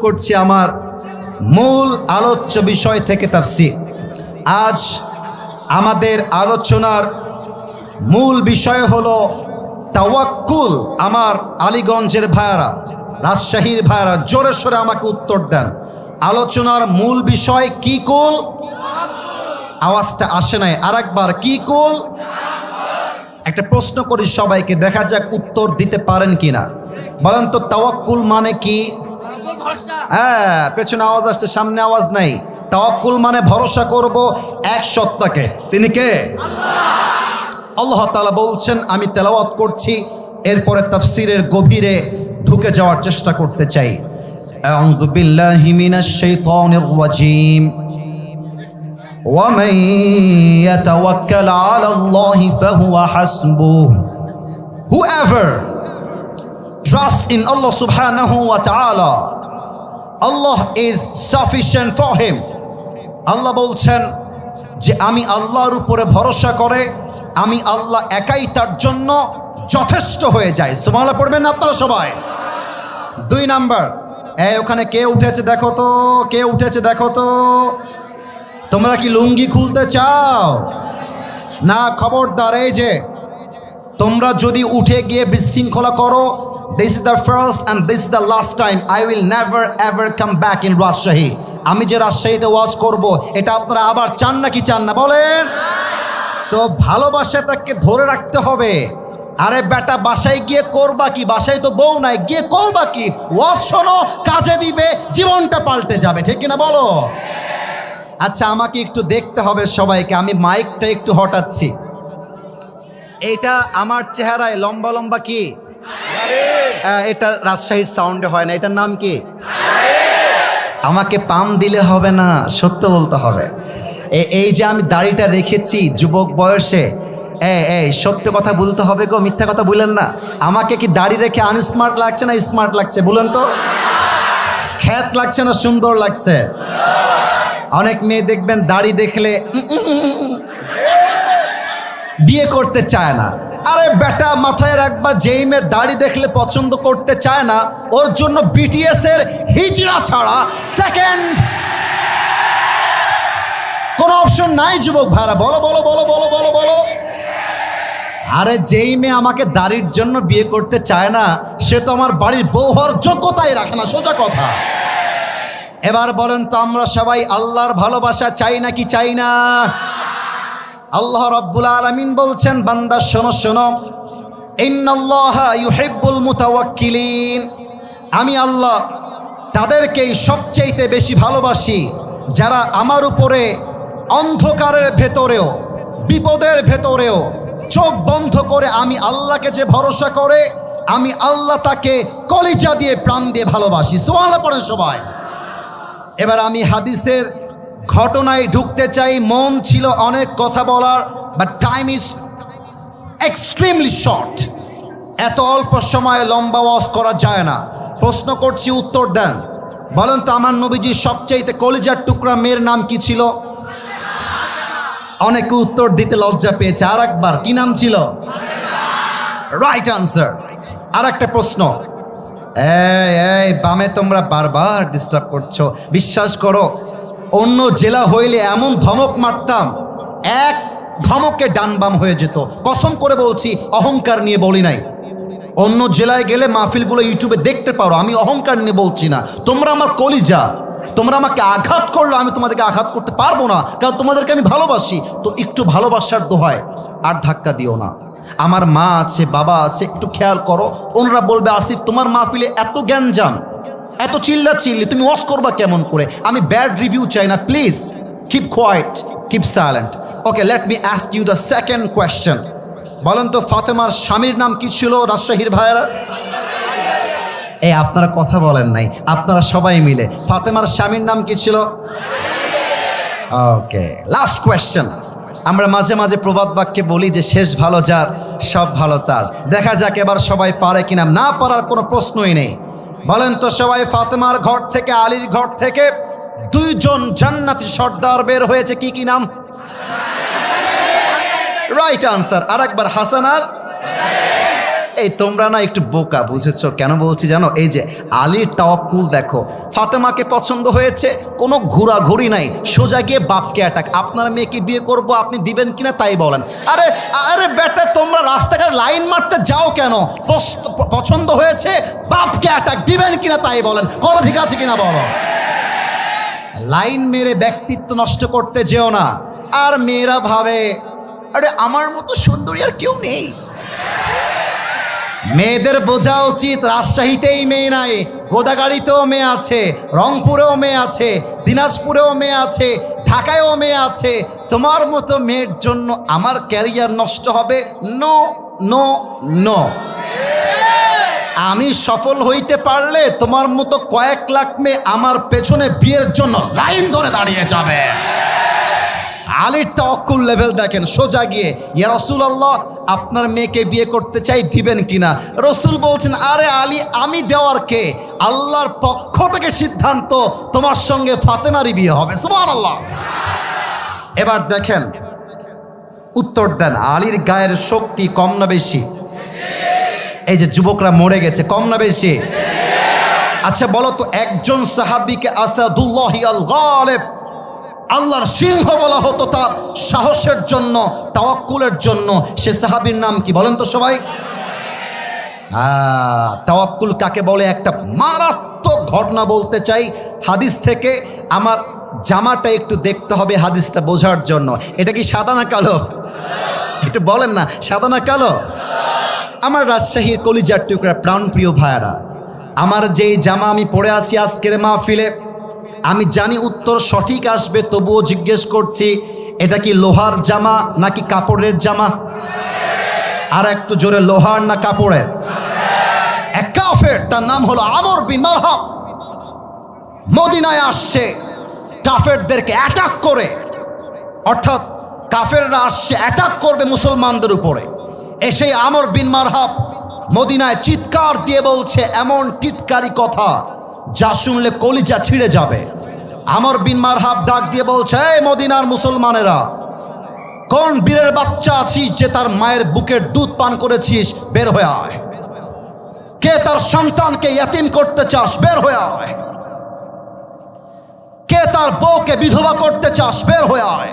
করছি আমার মূল আলোচ্য বিষয় থেকে তাফসীর। আজ আমাদের আলোচনার মূল বিষয় হলো তাওয়াক্কুল। আমার আলীগঞ্জের ভাইয়ারা, রাজশাহীর ভাইয়ারা জোরে সোরে আমাকে উত্তর দেন। আলোচনার মূল বিষয় কি কুল? আওয়াজটা আসে নাই, আরেকবার কি কুল? একটা প্রশ্ন করি সবাইকে, দেখা যাক উত্তর দিতে পারেন কিনা। বলেন তো তাওয়াক্কুল মানে কি? হ্যাঁ, পেছনে আওয়াজ আসছে, সামনে আওয়াজ নাই। তাওয়াক্কুল মানে ভরসা করব এক সত্তাকে। তিনি কে? আল্লাহ তাআলা বলছেন, আমি তেলাওয়াত করছি, এরপরে তাফসীরের গভীরে ঢুকে যাওয়ার চেষ্টা করতে চাই। আউযু বিল্লাহি মিনাশ শাইতানির রাজীম। ومن يتوكل على الله فهو حسبه. Whoever trusts in Allah subhanahu wa ta'ala, Allah is sufficient for him. আল্লাহ বলছেন যে আমি আল্লাহর উপরে ভরসা করে আমি আল্লাহ একাই তার জন্য যথেষ্ট হয়ে যায়। সুবহানাল্লাহ পড়বেন আপনারা সবাই। 2 নাম্বার, ওখানে কে উঠেছে দেখো তো, কে উঠেছে দেখো তো। তোমরা কি লুঙ্গি খুলতে চাও না? খবরদার, এই যে তোমরা যদি উঠে গিয়ে বিশৃঙ্খলা করো, this is the first and this is the last time I will never ever come back in Rajshahi. আমি যে রাজশাহীতে ওয়াজ করব, এটা আপনারা আবার চান নাকি চান না বলেন? তো ভালোবাসাটাকে ধরে রাখতে হবে। আরে বেটা, বাসায় গিয়ে করবা কি? বাসায় তো বউ নাই, গিয়ে করবা কি? ওয়াজ শোনো, কাজে দিবে, জীবনটা পাল্টে যাবে, ঠিক কিনা বলো? আচ্ছা, আমাকে একটু দেখতে হবে সবাইকে, আমি মাইকটা একটু হটাচ্ছি। এটা আমার চেহারায় লম্বা লম্বা কি? এটা রাজশাহীর সাউন্ডে হয় না, এটার নাম কি? আমাকে পাম দিলে হবে না, সত্য বলতে হবে। এই যে আমি দাড়িটা রেখেছি যুবক বয়সে, সত্য কথা বলতে হবে গো, মিথ্যা কথা বলেন না। আমাকে কি দাড়ি রেখে আনস্মার্ট লাগছে না স্মার্ট লাগছে বলেন তো? খ্যাত লাগছে না সুন্দর লাগছে? অনেক মেয়ে দেখবেন দাড়ি দেখলে বিয়ে করতে চায় না। আরে বেটা, মাথায় রাখবা, যেই মেয়ে দাড়ি দেখলে পছন্দ করতে চায় না, ওর জন্য বিটিএস এর হিজড়া ছাড়া সেকেন্ড কোন অপশন নাই। যুবক ভাইরা বলো বলো বলো বলো বলো বলো। আরে যেই মেয়ে আমাকে দাড়ির জন্য বিয়ে করতে চায় না, সে তো আমার বাড়ির বউ হওয়ার যোগ্যতাই রাখে না, সোজা কথা। এবার বলেন তো, আমরা সবাই আল্লাহর ভালোবাসা চাই নাকি চাই না? আল্লাহ রাব্বুল আলামিন বলছেন, বান্দা শোনো শোনো, ইন্নাল্লাহা ইউহিব্বুল মুতাওয়াক্কিলিন। আমি আল্লাহ তাদেরকেই সবচেয়ে বেশি ভালোবাসি যারা আমার উপরে অন্ধকারের ভেতরেও বিপদের ভেতরেও চোখ বন্ধ করে আমি আল্লাহকে যে ভরসা করে, আমি আল্লাহ তাকে কলিজা দিয়ে প্রাণ দিয়ে ভালোবাসি। সুবহানাল্লাহ পড়েন সবাই। এবার আমি হাদিসের ঘটনায় ঢুকতে চাই। মন ছিল অনেক কথা বলার, but time is extremely short. এত অল্প সময়ে লম্বা ওয়াজ করা যায় না। প্রশ্ন করছি, উত্তর দেন। বলেন তো, আমার নবীজির সবচাইতে কলিজার টুকরা মেয়ের নাম কি ছিল? অনেকে উত্তর দিতে লজ্জা পেয়েছে। আর একবার, কি নাম ছিল? Right answer. আর একটা প্রশ্ন, এই বামে তোমরা বারবার ডিস্টার্ব করছো। বিশ্বাস করো, অন্য জেলা হইলে এমন ধমক মারতাম, এক ধমকে ডান বাম হয়ে যেত। কসম করে বলছি, অহংকার নিয়ে বলি নাই। অন্য জেলায় গেলে মাহফিলগুলো ইউটিউবে দেখতে পারো, আমি অহংকার নিয়ে বলছি না। তোমরা আমার কলিজা, তোমরা আমাকে আঘাত করলো, আমি তোমাদেরকে আঘাত করতে পারবো না, কারণ তোমাদেরকে আমি ভালোবাসি। তো একটু ভালোবাসার দোহায় আর ধাক্কা দিও না। আমার মা আছে, বাবা আছে, একটু খেয়াল করো। ওনারা বলবে, আসিফ তোমার মাহফিলে এত গ্যাঞ্জাম, এত চিল্লা চিল্লি, তুমি ওয়াজ করবা কেমন করে? আমি ব্যাড রিভিউ চাই না, please keep quiet, keep silent. Okay, let me ask you the second question. বলেন তো, ফাতেমার স্বামীর নাম কি ছিল রাজশাহীর ভাইয়েরা? আপনারা কথা বলেন নাই, আপনারা সবাই মিলে। ফাতেমার স্বামীর নাম কি ছিল? ওকে, লাস্ট কোয়েশ্চেন। আমরা মাঝে মাঝে প্রবাদ বাক্যে বলি যে শেষ ভালো যার সব ভালো তার। দেখা যাক এবার সবাই পারে কিনা। না পারার কোনো প্রশ্নই নেই। বলেন তো সবাই, ফাতেমার ঘর থেকে, আলীর ঘর থেকে 2 জন জান্নাতি সর্দার বের হয়েছে, কি কি নাম? Right answer. আর একবার, হাসান আর এই তোমরা না একটু বোকা, বুঝেছো কেন বলছি জানো? এই যে আলীর তাওয়াক্কুল দেখো, ফাতেমাকে পছন্দ হয়েছে, কোনো ঘোরাঘুরি নাই, সোজা গিয়ে বাপকে অ্যাটাক। আপনার মেয়েকে বিয়ে করব, আপনি দিবেন কিনা তাই বলেন। আরে আরে বেটা, তোমরা রাস্তাঘাটে লাইন মারতে যাও কেন? পছন্দ হয়েছে, বাপকে অ্যাটাক, দিবেন কিনা তাই বলেন। কথা ঠিক আছে কিনা বলো? লাইন মেরে ব্যক্তিত্ব নষ্ট করতে যেও না। আর মেয়েরা ভাবে আরে আমার মতো সুন্দরী আর কেউ নেই। মেয়েদের বোঝা উচিত রাজশাহীতেই মেয়ে নাই, গোদাগাড়িতেও মেয়ে আছে, রংপুরেও মেয়ে আছে, দিনাজপুরেও মেয়ে আছে, ঢাকায়ও মেয়ে আছে। তোমার মতো মেয়ের জন্য আমার ক্যারিয়ার নষ্ট হবে? No no no. আমি সফল হইতে পারলে তোমার মতো কয়েক লাখ মেয়ে আমার পেছনে বিয়ের জন্য লাইন ধরে দাঁড়িয়ে যাবে। আলীর তাওয়াক্কুল লেভেল দেখেন, সোজা গিয়ে ইয়া রাসূলুল্লাহ আপনার মেয়েকে বিয়ে করতে চাই, দিবেন কিনা? রসুল বলছেন আরে আলী, আমি দেওয়ার কে? আল্লাহর পক্ষ থেকে সিদ্ধান্ত, তোমার সঙ্গে ফাতেমারই বিয়ে হবে। সুবহানাল্লাহ। এবার দেখেন, উত্তর দেন, আলীর গায়ের শক্তি কম না বেশি? এই যে যুবকরা মরে গেছে, কম না বেশি? আচ্ছা বলো তো, একজন সাহাবীকে আসাদুল্লাহ আল গালিব, আল্লাহর সিংহ বলা হতো তার সাহসের জন্য, তাওয়াক্কুলের জন্য, সে সাহাবীর নাম কি বলেন তো সবাই? তাওয়াক্কুল কাকে বলে? একটা মারাত্মক ঘটনা বলতে চাই হাদিস থেকে। আমার জামাটা একটু দেখতে হবে হাদিসটা বোঝার জন্য। এটা কি সাদা না কালো? একটু বলেন না, সাদা না কালো? আমার রাজশাহীর কলিজার টুকরা প্রাণপ্রিয় ভাইয়ারা, আমার যেই জামা আমি পরে আছি আজকের মাহফিলে, আমি জানি উত্তর সঠিক আসবে, তবুও জিজ্ঞেস করছি, এটা কি লোহার জামা নাকি কাপড়ের জামা? আর একটু জোরে, লোহার না কাপড়ের? এক কাফের, তার নাম হলো আমর বিন মারহাব, মদিনায় আসছে কাফেরদেরকে অ্যাটাক করে, অর্থাৎ কাফেররা আসছে অ্যাটাক করবে মুসলমানদের উপরে। এসে আমর বিন মারহাব মদিনায় চিৎকার দিয়ে বলছে এমন টিটকারি কথা যা শুনলে কলিজা ছিঁড়ে যাবে। আমর বিন মারহাব ডাক দিয়ে বলছে, এই মদিনার মুসলমানেরা, কোন বীরের বাচ্চা আছিস যে তার মায়ের বুকের দুধ পান করেছিস? বের হয়ে আয়। কে তার সন্তানকে ইয়াতিম করতে চাস? বের হয়ে আয়। কে তার বউকে বিধবা করতে চাস? বের হয়ে আয়।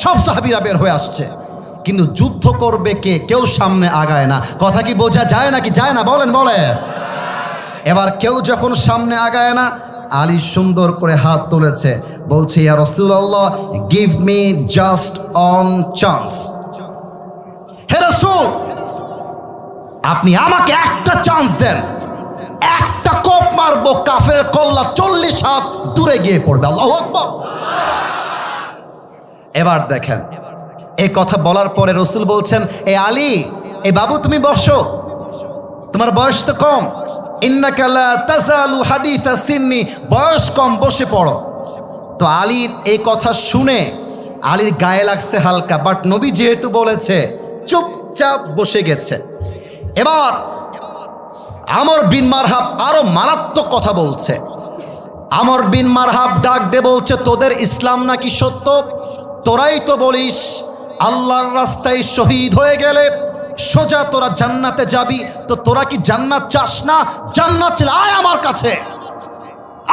সব সাহাবীরা বের হয়ে আসছে, কিন্তু যুদ্ধ করবে কে? কেউ সামনে আগায় না। কথা কি বোঝা যায় নাকি যায় না? বলেন বলেন। এবার কেউ যখন সামনে আগায় না, আলী সুন্দর করে হাত তুলেছে, বলছে ইয়া রাসূলুল্লাহ, give me just one chance. হে রাসূল, আপনি আমাকে একটা চান্স দেন, একটা কোপ মারবো, কাফের কল্লা 40 হাত দূরে গিয়ে পড়বে। আল্লাহু আকবার। এবার দেখেন, এই কথা বলার পরে রসুল বলছেন, এ আলী, এ বাবু তুমি বসো, তোমার বয়স তো কম, ইন্নাকা লা তাযালু হাদিসা সিন্নি, বয়স কম, বসে পড়ো। তো আলীর এই কথা শুনে আলীর গায়ে লাগছে হালকা, বাট নবী যেহেতু বলেছে, চুপচাপ বসে গেছে। এবার আমর বিন মারহাব আরো মারাত্মক কথা বলছে। আমর বিন মারহাব ডাক দিয়ে বলছে, তোদের ইসলাম নাকি সত্য? তোরাই তো বলিস আল্লাহর রাস্তায় শহীদ হয়ে গেলে সোজা তোরা জান্নাতে যাবি, তো তোরা কি জান্নাত চাস না? জান্নাত চাইলে আয় আমার কাছে,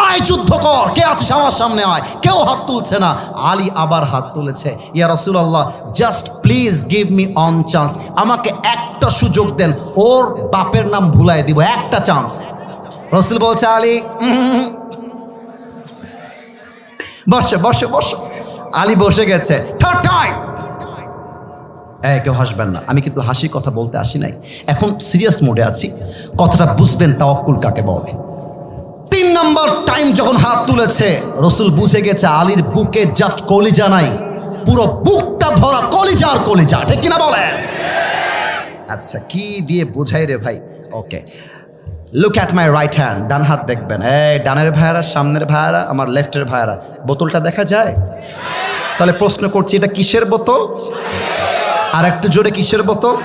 আয় যুদ্ধ কর, কে আছিস আমার সামনে আয়। কেউ হাত তুলছে না। আলী আবার হাত তুলেছে, ইয়া রাসূলুল্লাহ, just please give me one chance, আমাকে একটা সুযোগ দেন, ওর বাপের নাম ভুলাই দিব, একটা চান্স। রাসূল বলছে, আলী বসো বসো বসো। আলী বসে গেছে। থার্ড টাইম, কেউ হাসবেন না, আমি কিন্তু হাসি কথা বলতে আসি নাই, এখন সিরিয়াস মোডে আছি, কথাটা বুঝবেন তাওয়াক্কুল কাকে বলে। 3 নম্বর টাইম যখন হাত তুলেছে, রসুল বুঝে গেছে আলীর বুকে জাস্ট কলিজা নাই, পুরো বুকটা ভরা কলিজা আর কলিজা, ঠিক কিনা বলে? আচ্ছা, কি দিয়ে বোঝাই রে ভাই? Okay, look at my right hand, ডান হাত দেখবেন। এই ডানের ভাইয়ারা, সামনের ভাইয়ারা, আমার লেফটের ভাইয়ারা, বোতলটা দেখা যায়? তাহলে প্রশ্ন করছি, এটা কিসের বোতল? আর একটু জোরে, কিসের বোতল?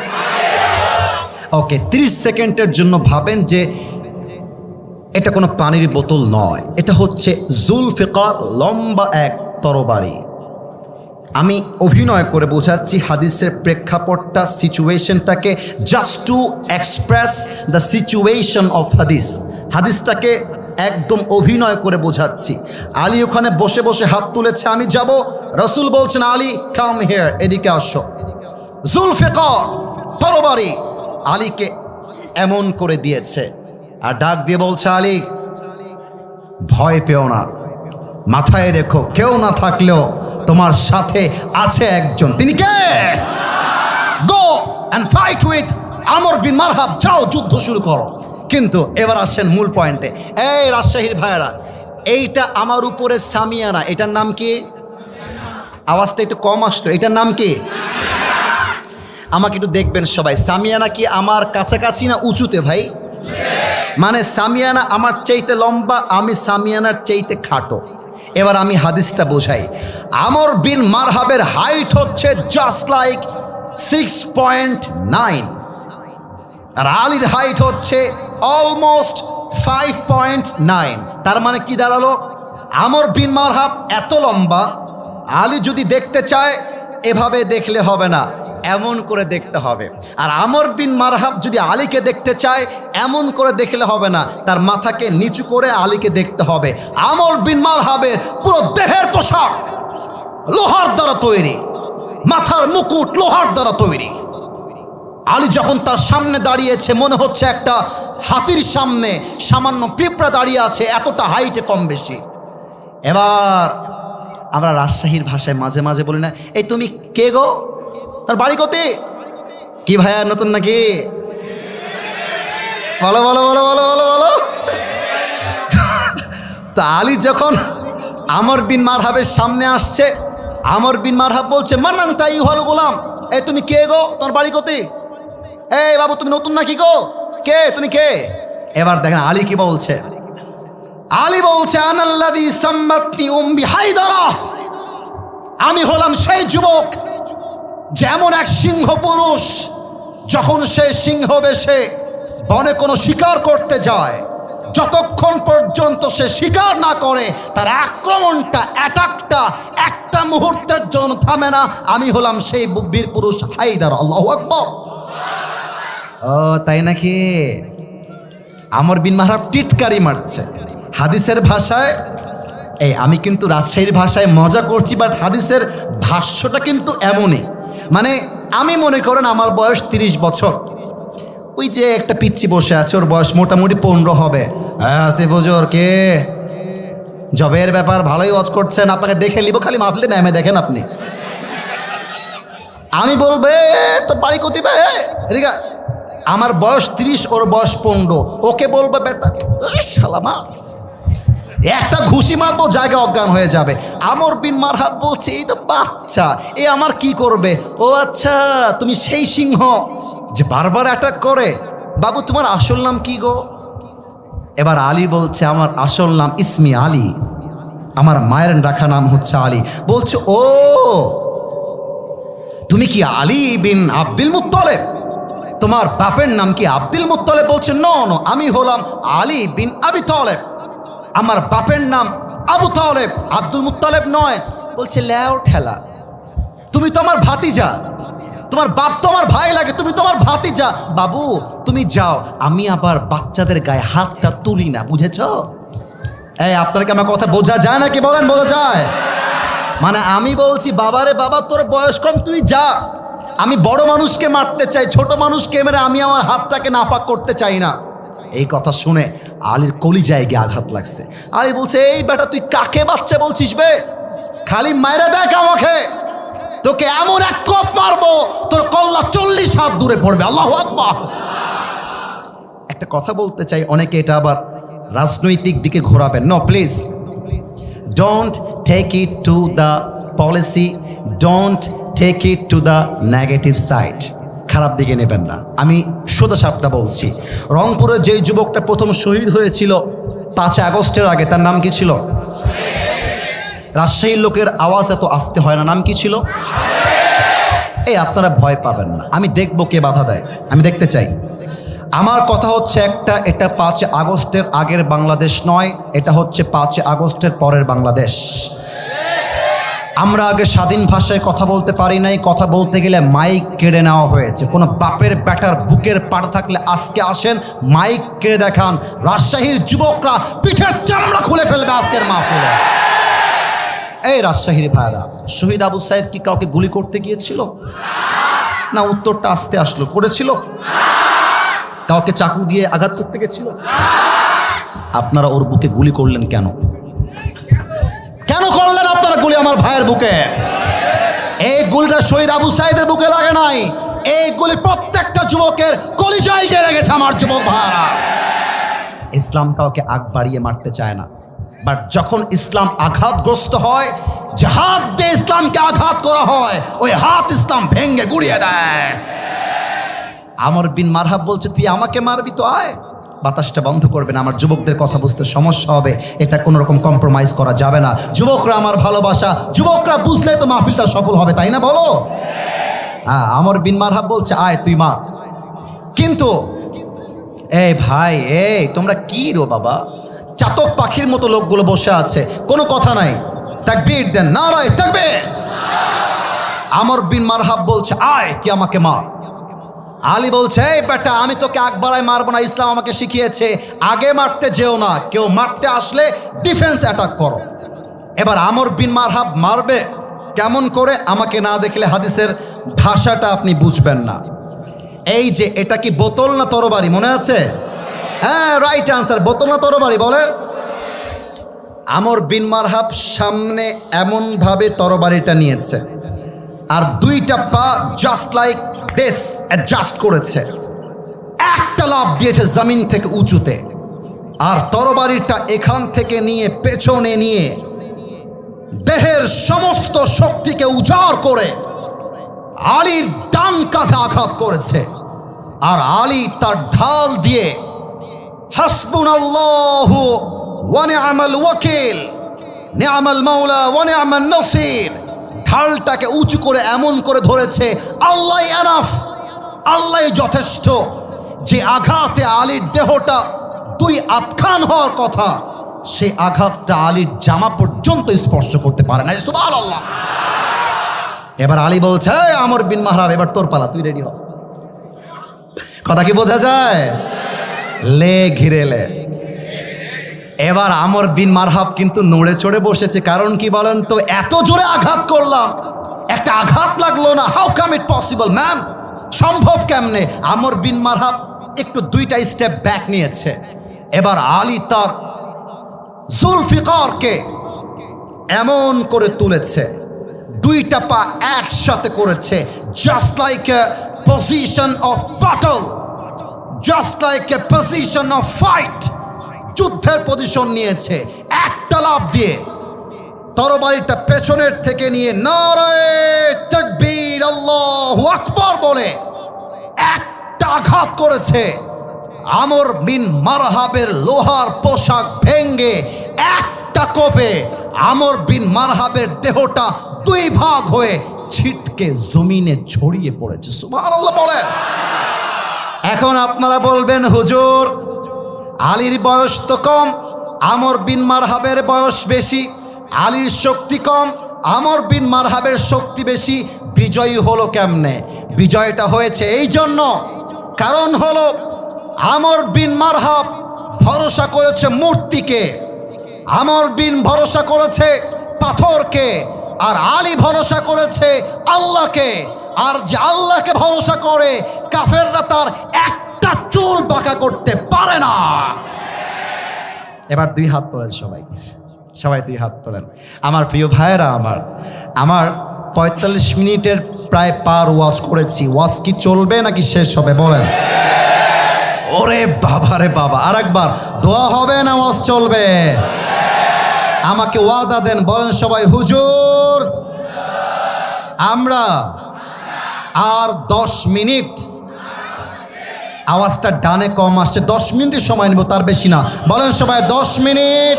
ওকে, 30 সেকেন্ডের জন্য ভাবেন যে এটা কোনো পানির বোতল নয়, এটা হচ্ছে জুলফিকার, লম্বা এক তরবারি। আমি অভিনয় করে বোঝাচ্ছি হাদিসের প্রেক্ষাপটটা, সিচুয়েশনটাকে, just to express the situation of হাদিস। হাদিসটাকে একদম অভিনয় করে বোঝাচ্ছি। আলী ওখানে বসে বসে হাত তুলেছে, আমি যাব। রসুল বলছেন, আলী কাম হিয়ার, এদিকে আসো। জুলফিকার, তরবারি আলীকে এমন করে দিয়েছে আর ডাক দিয়ে বলছে, আলী ভয় পেও না, মাথায় রেখো কেউ না থাকলেও তোমার সাথে আছে একজন। তিনি কে? গো অ্যান্ড ফাইট উইথ আমর বিন মারহাব, যাও যুদ্ধ শুরু করো। কিন্তু এবার আসেন মূল পয়েন্টে। এই রাজশাহীর ভাইয়েরা, এইটা আমার উপরে সামিয়ানা, এটার নাম কি? আওয়াজটা একটু কম আসলো, এটার নাম কি? আমাকে একটু দেখবেন সবাই, সামিয়ানা কি আমার কাছাকাছি না উঁচুতে ভাই? মানে সামিয়ানা আমার চাইতে লম্বা, আমি সামিয়ানার চাইতে খাটো। এবার আমি হাদিসটা বোঝাই। আমর বিন মারহাবের হাইট হচ্ছে জাস্ট লাইক 6.9, আর আলীর হাইট হচ্ছে অলমোস্ট 5.9। তার মানে কি দাঁড়ালো? আমর বিন মারহাব এত লম্বা, আলী যদি দেখতে চায় এভাবে দেখলে হবে না, এমন করে দেখতে হবে। আর আমর বিন মারহাব যদি আলীকে দেখতে চায় এমন করে দেখলে হবে না, তার মাথাকে নিচু করে আলীকে দেখতে হবে। আমর বিন মারহাবের পুরো দেহের পোশাক লোহার দ্বারা তৈরি, মাথার মুকুট লোহার দ্বারা তৈরি। আলী যখন তার সামনে দাঁড়িয়েছে মনে হচ্ছে একটা হাতির সামনে সামান্য পিঁপড়া দাঁড়িয়ে আছে, এতটা হাইটে কম বেশি। এবার আমরা রাজশাহীর ভাষায় মাঝে মাঝে বলি না, এই তুমি কে গো, তার বাড়ি কোথায়? কি ভাইয়া নতুন নাকি? বলো বলো বলো বলো বলো বলো। তা আলী যখন আমর বিন মারহাবের সামনে আসছে, আমর বিন মারহাব বলছে, মান্নান তাই হল গোলাম, এই তুমি কে গো, তোমার বাড়ি কোথায়? এই বাবু তুমি নতুন নাকি গো, কে তুমি কে? এবার দেখেন আলী কি বলছে। আলী বলছে, আনাল্লাযী সাম্মাতনি উম্মি হায়দারা, আমি হলাম সেই যুবক যেমন এক সিংহ পুরুষ যখন সে সিংহ বেশে বনে কোনো শিকার করতে যায়, যতক্ষণ পর্যন্ত সে শিকার না করে তার আক্রমণটা, অ্যাটাকটা একটা মুহূর্তের জন্য থামে না, আমি হলাম সেই বীর পুরুষ হায়দার। আল্লাহু আকবার। ও তাই নাকি? আমর বিন মারহাব টিটকারি মারছে। হাদিসের ভাষায়, এই আমি কিন্তু রাজশাহীর ভাষায় মজা করছি, বাট হাদিসের ভাষ্যটা কিন্তু এমনই। মানে আমি মনে করেন আমার বয়স 30 বছর, ওই যে একটা পিচ্চি বসে আছে, ওর বয়স মোটামুটি 15 হবে। হ্যাঁ আসিফ হুজুর কে? জবের ব্যাপার ভালোই ওয়াজ করছেন, আপনাকে দেখে নিব, খালি মাপলে নামে দেখেন আপনি। আমি বলবে তোর বাড়ি কোথায় বে? এদিকে আমার বয়স 30, ওর বয়স 15, ওকে বলবে বেটা শালামা, একটা ঘুষি মারবো জায়গা অজ্ঞান হয়ে যাবে। আমর বিন মারহাব বলছে, এই তো বাচ্চা, এ আমার কি করবে? ও আচ্ছা, তুমি সেই সিংহ যে বারবার অ্যাটাক করে। বাবু তোমার আসল নাম কি গো? এবার আলী বলছে, আমার আসল নাম ইসমি আলী, আমার মায়ের রাখা নাম হচ্ছে আলী। বলছে, ও তুমি কি আলী বিন আব্দুল মুত্তালিব? তোমার বাপের নাম কি আব্দুল মুত্তালিব? বলছে, নো নো, আমি হলাম আলী বিন আবি তালেব, আমার বাপের নাম আবু তালেব, আব্দুল মুত্তালিব নয়। বলছে, ল্যাও ঠেলা, তুমি তো আমার ভাতিজা, তোমার বাপ তো আমার ভাই লাগে, তুমি তো আমার ভাতিজা। বাবু তুমি যাও, আমি আবার বাচ্চাদের গায়ে হাতটা তুলি না, বুঝেছ? এই আপনাকে আমার কথা বোঝা যায় নাকি? বলেন বোঝা যায়? মানে আমি বলছি, বাবারে বাবা তোর বয়স কম, তুই যা, আমি বড় মানুষকে মারতে চাই, ছোট মানুষকে মেরে আমি আমার হাতটাকে নাপাক করতে চাই না। এই কথা শুনে আলীর কলিজায় গিয়ে আঘাত লাগছে। আলী বলছে, এই বেটা তুই কাকে বাচ্চা বলছিস বে? খালি মাইরা দেখ আমাকে, তোকে এমন এক কোপ মারবো তোর কল্লা 40 হাত দূরে পড়বে। আল্লাহু আকবার। একটা কথা বলতে চাই, অনেকে এটা আবার রাজনৈতিক দিকে ঘোরাবেন। No please, don't take it to the policy, don't take it to the negative side, খারাপ দিকে নেবেন না। আমি সোজা সাপটা বলছি। রংপুরে যেই যুবকটা প্রথম শহীদ হয়েছিল 5 আগস্টের আগে, তার নাম কি ছিল? রাজশাহীর লোকের আওয়াজ এত আসতে হয় না, নাম কি ছিল? এই আপনারা ভয় পাবেন না, আমি দেখবো কে বাধা দেয়, আমি দেখতে চাই। আমার কথা হচ্ছে একটা, এটা 5 আগস্টের আগের বাংলাদেশ নয়, এটা হচ্ছে 5 আগস্টের পরের বাংলাদেশ। আমরা আগে স্বাধীন ভাষায় কথা বলতে পারি নাই, কথা বলতে গেলে মাইক কেড়ে নেওয়া হয়েছে। কোনো বাপের ব্যাটার বুকের পাড়া থাকলে আজকে আসেন, মাইক কেড়ে দেখান, রাজশাহীর যুবকরা পিঠের চামড়া খুলে ফেলবে আজকের মাহফিলে। এই রাজশাহীর ভাইরা, শহীদ আবু সাইদ কি কাউকে গুলি করতে গিয়েছিল? না, উত্তরটা আসতে আসলো। করেছিল? কাউকে চাকু দিয়ে আঘাত করতে গেছিল? আপনারা ওর বুকে গুলি করলেন কেন? কেন করলেন আপনারা গুলি আমার ভাইয়ের বুকে? এই গুলিটা শহীদ আবু সাইদের বুকে লাগে নাই, এই গুলি প্রত্যেকটা যুবকের কলিজায় গিয়ে লেগেছে আমার যুবক ভাইরা। ইসলাম কাউকে আগ বাড়িয়ে মারতে চায় না, বাট যখন ইসলাম আঘাতগ্রস্ত হয়, যে হাত দিয়ে ইসলামকে আঘাত করা হয়, ওই হাত ইসলাম ভেঙ্গে গুড়িয়ে দেয়। আমর বিন মারহাব বলছে, তুই আমাকে মারবি তো আয়। বাতাসটা বন্ধ করবে না, আমার যুবকদের কথা বুঝতে সমস্যা হবে, এটা কোনো রকম কম্প্রোমাইজ করা যাবে না। যুবকরা আমার ভালোবাসা, যুবকরা বুঝলে তো মাহফিলটা সফল হবে, তাই না বলো? হ্যাঁ, আমর বিন মারহাব বলছে, আয় তুই মার। কিন্তু এই ভাই, এই তোমরা কি রো বাবা, চাতক পাখির মতো লোকগুলো বসে আছে, কোনো কথা নাই, তাকবীর দেন, নারায়ে তাকবীর। আমর বিন মারহাব বলছে, আয় তুই আমাকে মার। আলী বলছে, এই বেটা, আমি তোকে আগ বাড়ায় মারবো না, ইসলাম আমাকে শিখিয়েছে আগে মারতে যেও না, কেউ মারতে আসলে ডিফেন্স অ্যাটাক করো। এবার আমর বিন মারহাব মারবে কেমন করে, আমাকে না দেখলে হাদিসের ভাষাটা আপনি বুঝবেন না। এই যে এটা কি বোতল না তরবারি, মনে আছে? হ্যাঁ, রাইট আনসার, বোতল না তরবারি বলে। আমর বিন মারহাব সামনে এমনভাবে তরবারিটা নিয়েছে, আর দুইটা পা জাস্ট লাইক দিস অ্যাডজাস্ট করেছে, একটা লাফ দিয়েছে জমিন থেকে উঁচুতে, আর তরবারিটা এখান থেকে নিয়ে পেছনে নিয়ে দেহের সমস্ত শক্তিকে উজাড় করে আলীর ডান কাঁধে আঘাত করেছে। আর আলী তার ঢাল দিয়ে হাসবুনাল্লাহু ওয়া নি'মাল ওয়াকিল, নি'মাল মাওলা ওয়া নি'মান নাসির, ঢালটাকে উঁচু করে এমন করে ধরেছে, আল্লাহ এনাফ, আল্লাহ যথেষ্ট। যে আঘাতে আলীর দেহটা দুই আধখান হওয়ার কথা, সেই আঘাতটা আলীর জামা পর্যন্ত স্পর্শ করতে পারে না। সুবহানাল্লাহ। এবার আলী বলছে, আমর বিন মারহাব, এবার তোর পালা, তুই রেডি হ। কথা কি বোঝা যায়? লে ঘিরে লে। এবার আমর বিন মারহাব কিন্তু নড়ে চড়ে বসেছে, কারণ কি বলেন তো, এত জোরে আঘাত করলাম, একটা আঘাত লাগলো না, how come it possible man, সম্ভব কেমনে? আমর বিন মারহাব একটু দুইটা স্টেপ ব্যাক নিয়েছে। এবার আলী তার জুলফিকারকে এমন করে তুলেছে, দুইটা পা একসাথে করেছে, just like a position of battle, just like a position of fight, যুদ্ধের পজিশন নিয়েছে। একটা লাফ দিয়ে তরবারিটা পেছনের থেকে নিয়ে নারায়ে তাকবীর, আল্লাহু আকবার বলে একটা আঘাত করেছে। আমর বিন মারহাবের লোহার পোশাক ভেঙ্গে একটা কোপে আমর বিন মারহাবের দেহটা দুই ভাগ হয়ে ছিটকে জমিনে ছড়িয়ে পড়েছে। সুবহানাল্লাহ বলেন। এখন আপনারা বলবেন, হুজুর আলীর বয়স তো কম, আমর বিন মারহাবের বয়স বেশি, আলীর শক্তি কম, আমর বিন মারহাবের শক্তি বেশি, বিজয়ী হলো কেমনে? বিজয়টা হয়েছে এই জন্য, কারণ হলো আমর বিন মারহাব ভরসা করেছে মূর্তিকে, আমর বিন ভরসা করেছে পাথরকে, আর আলী ভরসা করেছে আল্লাহকে। আর যে আল্লাহকে ভরসা করে, কাফেররা তার একটা চুল বাঁকা করতে পারে না। এবার দুই হাত তোলেন সবাই, সবাই দুই হাত তোলেন। আমার প্রিয় ভাইয়েরা, আমার 45 মিনিটের প্রায় পার ওয়াজ করেছি। ওয়াজ কি চলবে নাকি শেষ হবে বলেন? ওরে বাবা রে বাবা, আরেকবার দোয়া হবে না ওয়াজ চলবে? আমাকে ওয়াদা দেন, বলেন সবাই, হুজুর আমরা আর 10 মিনিট, আওয়াজটা ডানে কম আসছে, 10 মিনিটের সময় নেব, তার বেশি না। বলেন সবাই 10 মিনিট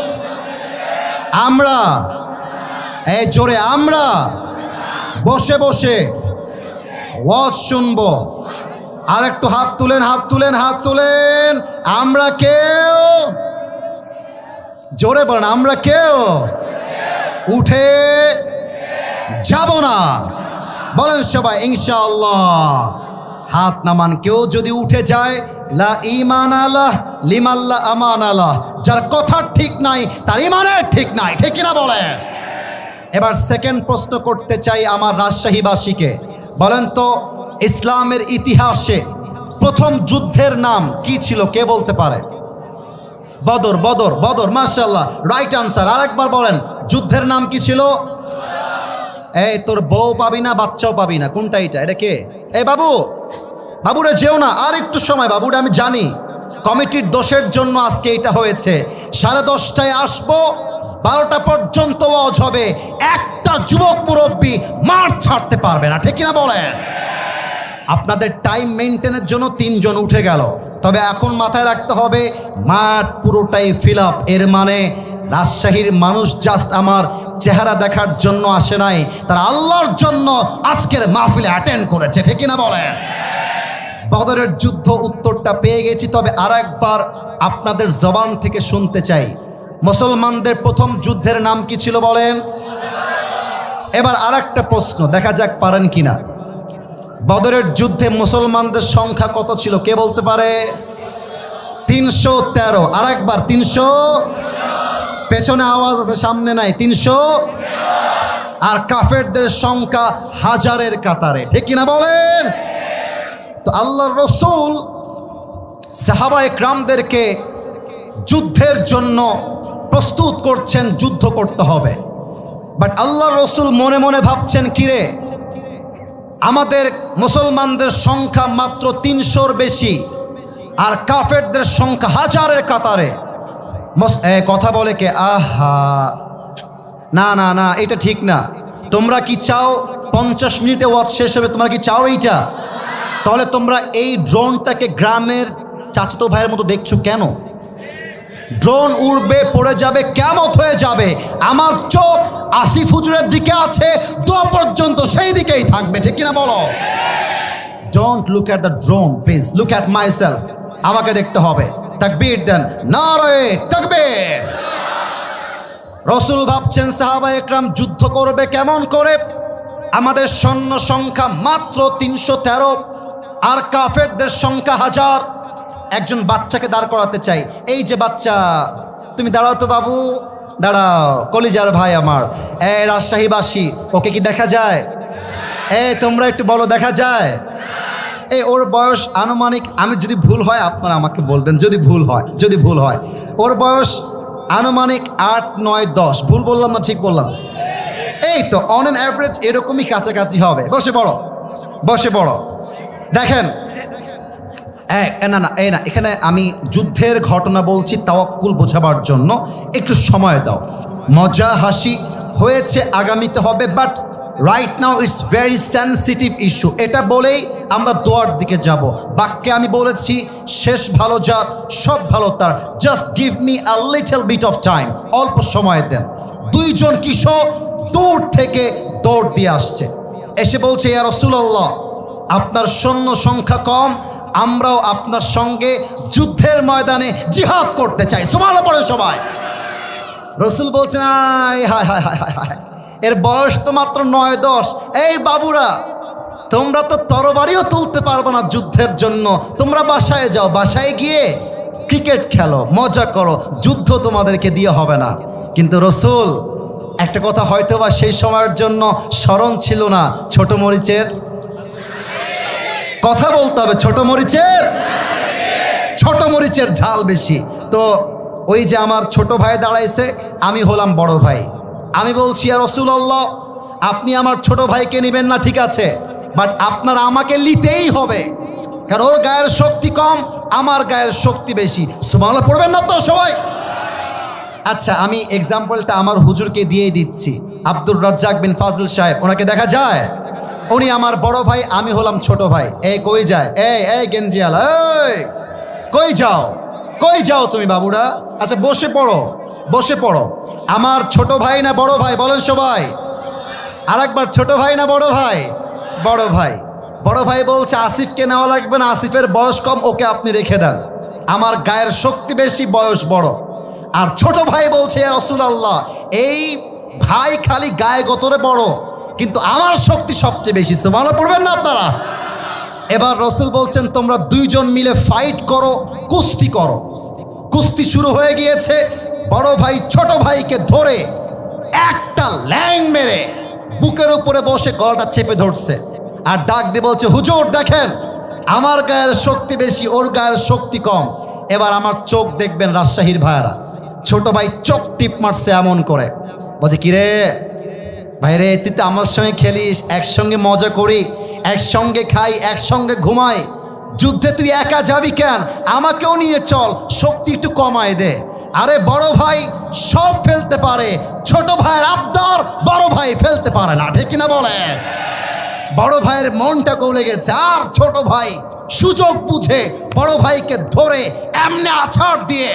আমরা, এই জোরে, আমরা বসে বসে ওয়াজ শুনবো। আর একটু হাত তুলেন, হাত তুলেন, হাত তুলেন। আমরা কেউ, জোরে বলেন, আমরা কেউ উঠে যাব না। বলেন সবাই ইনশাআল্লাহ। হাত নামান। কেউ যদি উঠে যায়, লা ঈমান আলাহ লিমাল্লা আমান আলাহ, যার কথা ঠিক নাই তার ঈমানের ঠিক নাই, ঠিক কিনা বলেন? এবার সেকেন্ড প্রশ্ন করতে চাই আমার রাজশাহীবাসীকে। বলেন তো ইসলামের ইতিহাসে প্রথম যুদ্ধের নাম কি ছিল? কে বলতে পারে? বদর। বদর, বদর, মাশাআল্লাহ, রাইট আনসার। আরেকবার বলেন, যুদ্ধের নাম কি ছিল? এই তোর বউ পাবি না, বাচ্চাও পাবি না, কোনটা এটা? এটা কে? এই বাবু, বাবুরে যেও না, আর একটু সময়। বাবুরে আমি জানি কমিটির দোষের জন্য আজকে এটা হয়েছে। 10:30টায় আসবো, 12টা পর্যন্ত ওয়াজ হবে। একটা যুবক মুরব্বী মাঠ ছাড়তে পারবে না, ঠিক কিনা বলেন? আপনাদের টাইম মেনটেনের জন্য 3 জন উঠে গেল, তবে এখন মাথায় রাখতে হবে মাঠ পুরোটাই ফিল আপ। এর মানে রাজশাহীর মানুষ জাস্ট আমার চেহারা দেখার জন্য আসে নাই, তারা আল্লাহর জন্য আজকের মাহফিলে অ্যাটেন্ড করেছে, ঠিক কিনা বলেন? বদরের যুদ্ধ উত্তরটা পেয়ে গেছি, তবে আর একবার আপনাদের জবান থেকে শুনতে চাই, মুসলমানদের প্রথম যুদ্ধের নাম কি ছিল বলেন? এবার আর একটা প্রশ্ন, দেখা যাক পারেন কিনা। বদরের যুদ্ধে মুসলমানদের সংখ্যা কত ছিল? কে বলতে পারে? 313। আর একবার 300। পেছনে আওয়াজ আছে, সামনে নাই। 300। আর কাফেরদের সংখ্যা হাজারের কাতারে, ঠিক কিনা বলেন? তো আল্লাহর রাসূল সাহাবায়ে কেরামদেরকে যুদ্ধের জন্য প্রস্তুত করছেন, যুদ্ধ করতে হবে। বাট আল্লাহর রাসূল মনে মনে ভাবছেন, কিরে আমাদের মুসলমানদের সংখ্যা মাত্র 300-র বেশি, আর কাফেরদের সংখ্যা হাজারের কাতারে। কথা বলে কে? আহা, না না না, এটা ঠিক না। তোমরা কি চাও 50 মিনিটে ওয়াজ শেষ হবে? তোমরা কি চাও এইটা? তাহলে তোমরা এই ড্রোনটাকে গ্রামের চাচাতো ভাইয়ের মতো দেখছো কেন? ড্রোন উড়বে, পড়ে যাবে, কিয়ামত হয়ে যাবে। আমার চোখ আসিফ হুজুরের দিকে আছে, দোয়া পর্যন্ত সেই দিকেই থাকবে, ঠিক কিনা বলো? Don't look at the drone, please look at myself. আমাকে দেখতে হবে। তাকবীর দেন, নারে তাকবীর। রাসূল ভাবছেন সাহাবায়ে কেরাম যুদ্ধ করবে কেমন করে? আমাদের সৈন্য সংখ্যা মাত্র 313, আর কাফেরদের সংখ্যা 1000। একজন বাচ্চাকে দাঁড় করাতে চাই। এই যে বাচ্চা, তুমি দাঁড়াও তো বাবু, দাঁড়াও, কলিজার ভাই আমার। এই রাজশাহীবাসী, ওকে কি দেখা যায়? এই তোমরা একটু বলো, দেখা যায়? এই ওর বয়স আনুমানিক, আমি যদি ভুল হয় আপনারা আমাকে বলবেন, যদি ভুল হয়। ওর বয়স আনুমানিক 8, 9, 10। ভুল বললাম না ঠিক বললাম? এই তো অন অ্যান অ্যাভারেজ এরকমই কাছাকাছি হবে। বসে পড়ো। দেখেন, না, এখানে আমি যুদ্ধের ঘটনা বলছি তাওয়াক্কুল বোঝাবার জন্য, একটু সময় দাও। মজা হাসি হয়েছে, আগামীতে হবে, but right now it's very sensitive issue. এটা বলেই আমরা দোয়ার দিকে যাব। বাক্যে আমি বলেছি, শেষ ভালো যার সব ভালো তার, just give me a little bit of time, অল্প সময় দেন। 2 জন কিশোর দূর থেকে দৌড় দিয়ে আসছে, এসে বলছে, ইয়া রাসূলুল্লাহ, আপনার সৈন্য সংখ্যা কম, আমরাও আপনার সঙ্গে যুদ্ধের ময়দানে জিহাদ করতে চাই। সুবহানাল্লাহ পড়ে সবাই। রাসূল বলছেন, হায় হায় হায় হায় হায়, এর বয়স তো মাত্র 9-10। এই বাবুরা, তোমরা তো তরবারিও তুলতে পারবে না যুদ্ধের জন্য। তোমরা বাসায় যাও, বাসায় গিয়ে ক্রিকেট খেলো, মজা করো, যুদ্ধ তোমাদেরকে দিয়ে হবে না। কিন্তু রাসূল একটা কথা হয়তো বা সেই সময়ের জন্য স্মরণ ছিল না, ছোট মরিচের কথা বলতে হবে। ছোট মরিচের ঝাল বেশি। তো ওই যে আমার ছোট ভাই দাঁড়াইছে, আমি হলাম বড় ভাই। আমি বলছি, ইয়া রাসূলুল্লাহ, আপনি আমার ছোট ভাইকে নেবেন না ঠিক আছে, বাট আপনার আমাকে নিতেই হবে, কারণ ওর গায়ের শক্তি কম, আমার গায়ের শক্তি বেশি। সুবহানাল্লাহ পড়বেন না আপনারা সবাই? আচ্ছা, আমি এক্সাম্পলটা আমার হুজুরকে দিয়েই দিচ্ছি। আব্দুর রাজ্জাক বিন ফাজিল সাহেব, ওনাকে দেখা যায়? উনি আমার বড় ভাই, আমি হলাম ছোট ভাই। এই কই যায়? এই গেঞ্জিয়ালা, এই কই যাও তুমি বাবুরা? আচ্ছা বসে পড়ো। আমার ছোট ভাই না বড় ভাই বলেন সবাই? আরেকবার, ছোট ভাই না বড় ভাই? বড় ভাই। বড় ভাই বলছে, আসিফকে নেওয়া লাগবে না, আসিফের বয়স কম, ওকে আপনি রেখে দেন, আমার গায়ের শক্তি বেশি, বয়স বড়। আর ছোট ভাই বলছে, ইয়া রাসূলুল্লাহ, এই ভাই খালি গায়ে গতরে বড়, কিন্তু আমার শক্তি সবচেয়ে বেশি। সুবহানাল্লাহ পড়বেন না আপনারা? এবার রাসূল বলছেন তোমরা দুইজন মিলে ফাইট করো, কুস্তি করো। কুস্তি শুরু হয়ে গিয়েছে। বড় ভাই ছোট ভাইকে ধরে একটা ল্যাং মেরে বুকের উপরে বসে গলাটা চেপে ধরছে আর ডাক দিয়ে বলছে, হুজুর দেখেন আমার গায়ের শক্তি বেশি, ওর গায়ের শক্তি কম। এবার আমার চোখ দেখবেন রাজশাহীর ভাইরা, ছোট ভাই চোখ টিপ মারছে এমন করে, বলছে কিরে ভাইরে তুই তো আমার সঙ্গে খেলিস, একসঙ্গে মজা করি, একসঙ্গে খাই, একসঙ্গে ঘুমাই, যুদ্ধে তুই একা যাবি কেন? আমাকেও নিয়ে চল, শক্তি একটু কমায় দে। আরে বড় ভাই সব ফেলতে পারে, ছোট ভাইয়ের আবদার বড় ভাই ফেলতে পারে না, ঠিক কিনা বলে? বড় ভাইয়ের মনটা গলে গেছে, আর ছোট ভাই সুযোগ বুঝে বড় ভাইকে ধরে এমনি আছাড় দিয়ে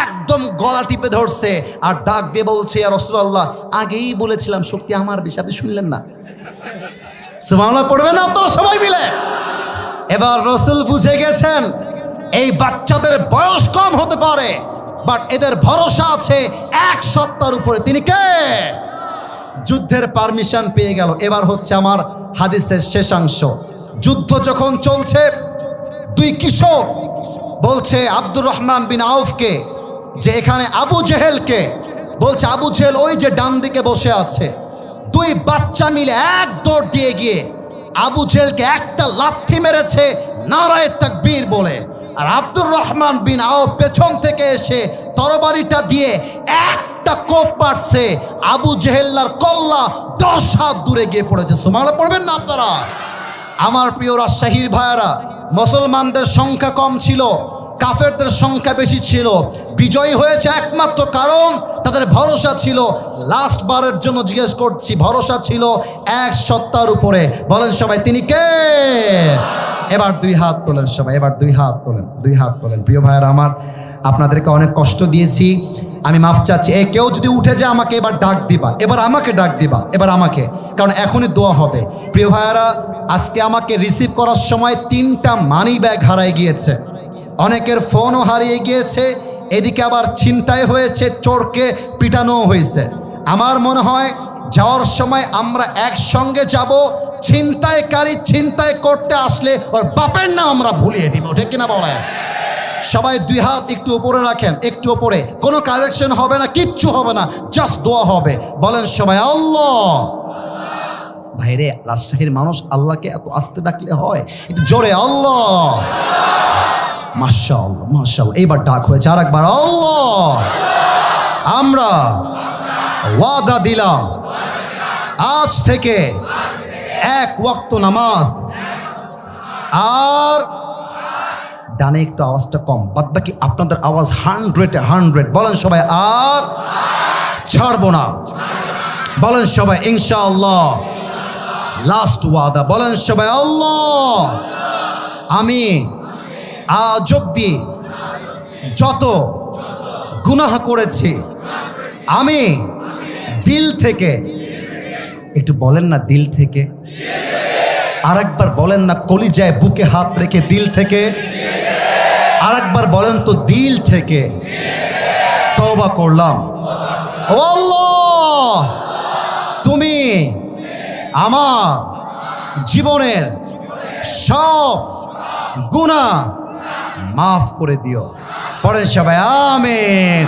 একদম গলা টিপে ধরছে আর ডাক দিয়ে বলছে, ইয়া রাসূলুল্লাহ আগেই বলেছিলাম শক্তি আমার বেশি, আপনি শুনলেন না? সুবহানাল্লাহ পড়বেন না আপনারা সবাই মিলে? এবার রাসূল বুঝে গেছেন এই বাচ্চাদের বয়স কম হতে পারে, বাট এদের ভরসা আছে এক সত্তার উপরে। তিনি কে? যুদ্ধের পারমিশন পেয়ে গেল। এবার হচ্ছে আমার হাদিসের শেষাংশ। যুদ্ধ যখন চলছে, দুই কিশোর বলছে আব্দুর রহমান বিন আউফকে যে এখানে আবু জেহেলকে, বলছে আবু জেহেল ওই যে ডান দিকে বসে আছে। দুই বাচ্চা মিলে এক দৌড় দিয়ে গিয়ে আবু জেহেলকে একটা লাথি মেরেছে নারায়ে তাকবীর বলে, আর আব্দুর রহমান বিন আউফ পেছন থেকে এসে তরবারিটা দিয়ে একটা কোপ মারছে, আবু জেহেল্লার কল্লা 10 হাত দূরে গিয়ে পড়েছে। সুবহানাল্লাহ পড়বেন না আপনারা? আমার প্রিয় রাজশাহীর ভাইয়েরা, মুসলমানদের সংখ্যা কম ছিল, কাফেরদের সংখ্যা বেশি ছিল। বিজয়ী হয়েছে একমাত্র কারণ তাদের ভরসা ছিল, লাস্ট বারের জন্য জিজ্ঞেস করছি, ভরসা ছিল এক সত্তার উপরে। বলেন সবাই তিনি কে? এবার দুই হাত তোলেন সবাই, এবার দুই হাত তোলেন, দুই হাত তোলেন। প্রিয় ভাইয়েরা আমার, আপনাদেরকে অনেক কষ্ট দিয়েছি, আমি মাফ চাচ্ছি। কেউ যদি উঠে যায় আমাকে এবার ডাক দিবা, এবার আমাকে ডাক দিবা, এবার আমাকে, কারণ এখনই দোয়া হবে। প্রিয় ভাইয়েরা, আজকে আমাকে রিসিভ করার সময় 3টা মানি ব্যাগ হারিয়ে গিয়েছে, অনেকের ফোনও হারিয়ে গিয়েছে, এদিকে আবার ছিনতাই হয়েছে, চোরকে পিটানো হয়েছে। আমার মনে হয় যাওয়ার সময় আমরা একসঙ্গে যাব, ছিনতাইকারী ছিনতাই করতে আসলে ওর বাপের নাম আমরা ভুলিয়ে দিব, ঠিক কিনা বলেন? সবাই দুই হাত একটু উপরে রাখেন, একটু উপরে, কোনো কালেকশন হবে না, কিচ্ছু হবে না, জাস্ট দোয়া হবে। বলেন সবাই আল্লাহ। ভাইরে রাজশাহীর মানুষ আল্লাহকে এত আস্তে ডাকলে হয়? একটু জোরে আল্লাহ। মাশাআল্লাহ মাশাআল্লাহ, এইবার ডাক হয়েছে, আর একবার আল্লাহ। আমরা ওয়াদা দিলাম আজ থেকে এক ওয়াক্ত নামাজ, আর ডানে একটু আওয়াজটা কম, বাদ বাকি আপনাদের আওয়াজ 100-এ 100। বলেন সবাই আর ছাড়বো না। বলেন সবাই ইনশাআল্লাহ। লাস্ট ওয়াদা, বলেন সবাই আল্লাহ। আমি আজ অব্দি যত গুনাহ করেছি আমি দিল থেকে, একটু বলেন না দিল থেকে, আরেকবার বলেন না কলিজায় বুকে হাত রেখে দিল থেকে, আরেকবার বলেন তো দিল থেকে তওবা করলাম। ও আল্লাহ, তুমি আমার জীবনের সব গুনাহ মাফ করে দিও। পড়েন সবাই আমিন।